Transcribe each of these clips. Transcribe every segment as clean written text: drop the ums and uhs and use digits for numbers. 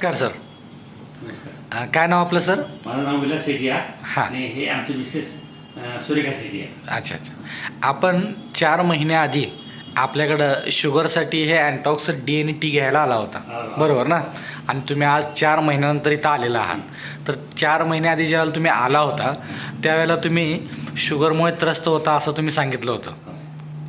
नमस्कार सर. नमस्कार. काय नाव आपलं सर? माझं नाव विलास सेठी आहे हां. आणि हे आमचे मिसेस सुरेखा सेठी आहे. अच्छा अच्छा. आपण 4 महिन्याआधी आपल्याकडं शुगरसाठी हे अँटॉक्स DNT घ्यायला आला होता, बरोबर ना? आणि तुम्ही आज 4 महिन्यानंतर इथं आलेला आहात. तर 4 महिन्याआधी ज्यावेळेला तुम्ही आला होता त्यावेळेला तुम्ही शुगरमुळे त्रस्त होता असं तुम्ही सांगितलं होतं.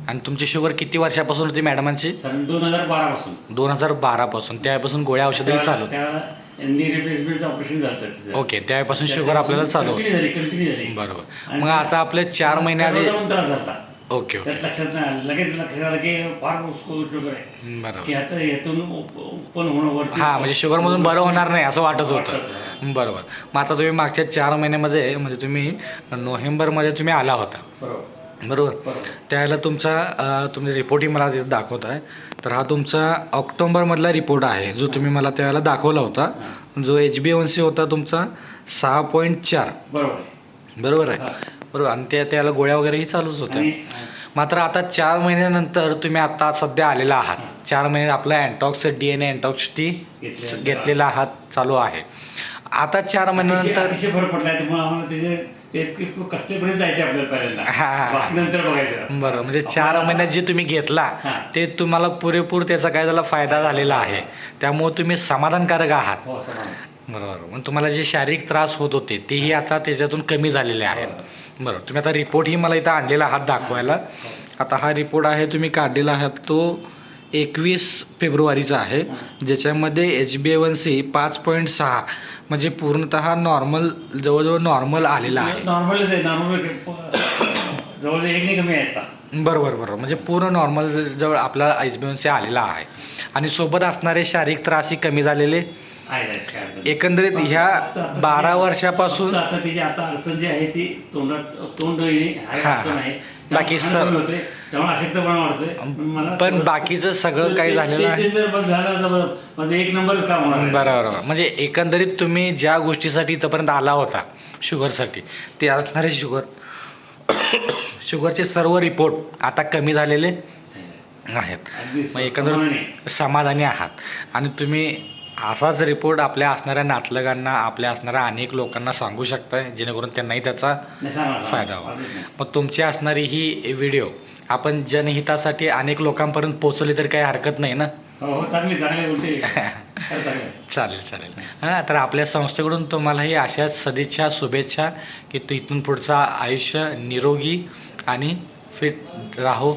आणि तुमची शुगर किती वर्षापासून होती मॅडमांची? सन 2012 पासून. 2012 पासून. त्यावेळेपासून गोळ्या औषधही चालू होती. त्यावेळेला नी रिप्लेसमेंटचं ऑपरेशन झालं तिचं. ओके, त्यावेळेपासून शुगर आपल्याला चालू होती. कंटिन्यू झाली. बरोबर. मग आता आपले 4 महिन्याआधी पण त्रास झाला. Okay okay. त्यात लक्षात नाही लगेच लक्षात आलं की फार शुगर आहे बरोबर. की आता यातून ओपन होणं वरती. हां, म्हणजे शुगरमधून बरं होणार नाही असं वाटत होतं. बरोबर. मग आता तुम्ही मागच्या 4 महिन्यामध्ये म्हणजे तुम्ही नोव्हेंबरमध्ये तुम्ही आला होता, बरोबर? त्यावेळेला तुम्ही रिपोर्टही मला तिथे दाखवत आहे. तर हा तुमचा ऑक्टोबरमधला रिपोर्ट आहे जो तुम्ही मला त्यावेळेला दाखवला होता, जो HbA1c होता तुमचा 6.4. बरोबर आहे. बरोबर. आणि त्याला गोळ्या वगैरेही चालूच होत्या. मात्र आता 4 महिन्यानंतर तुम्ही आता सध्या आलेला आहात. 4 महिने आपला अँटॉक्स DNA अँटॉक्स टी घेतलेला आहात, चालू आहे. आता 4 महिन्यानंतर अतिशय फरक पडला. त्यामुळे आम्हाला त्याचे कसलेपर्यंत जायचे आपल्याला पहिल्यांदा, बाकी नंतर बघायचं. बरोबर. म्हणजे 4 महिन्यात जे तुम्ही घेतला ते तुम्हाला पुरेपूर त्याचा काय झाला फायदा झालेला आहे. त्यामुळे तुम्ही समाधानकारक आहात. हो, समाधान. बरोबर. मग तुम्हाला जे शारीरिक त्रास होत होते तेही आता त्याच्यातून कमी झालेले आहेत. बरोबर. तुम्ही आता रिपोर्टही मला इथं आणलेला आहात दाखवायला. आता हा रिपोर्ट आहे तुम्ही काढलेला आहात तो 21 फेब्रुवारीचा आहे, ज्याच्यामध्ये HbA1c 5.6 म्हणजे पूर्णतः नॉर्मल, जवळजवळ नॉर्मल आलेला आहे. नॉर्मलच आहे. नॉर्मल जवळ एक नाही कमी आहे आता. बरोबर बरोबर. म्हणजे पूर्ण नॉर्मल जवळ आपला HbA1c आलेला आहे. आणि सोबत असणारे शारीरिक त्रासही कमी झालेले. एकंदरीत ह्या 12 वर्षापासून आता तिची आता अडचण जी आहे ती तोंड अडचण आहे. बाकी होते त्यामुळे अशक्तपणा वाढतोय. पण बाकीचं सगळं काही झालेलं आहे. जर बंद झालं तर माझं एक नंबरच काम होणार. बरोबर. म्हणजे एकंदरीत तुम्ही ज्या गोष्टीसाठी इथंपर्यंत आला होता शुगरसाठी, ते असणारे शुगरचे सर्व रिपोर्ट आता कमी झालेले आहेत. मग एकंदरीत समाधानी आहात. आणि तुम्ही असाच रिपोर्ट आपल्या असणाऱ्या नातलगांना, आपल्या असणाऱ्या अनेक लोकांना सांगू शकताय, जेणेकरून त्यांनाही त्याचा फायदा व्हावा. मग तुमची असणारी ही व्हिडिओ आपण जनहितासाठी अनेक लोकांपर्यंत पोहोचवली तर काही हरकत नाही ना? हो, चांगली चालेल चालेल. हां, तर आपल्या संस्थेकडून तुम्हालाही अशाच सदिच्छा, शुभेच्छा की तू इथून पुढचं आयुष्य निरोगी आणि फिट राहो.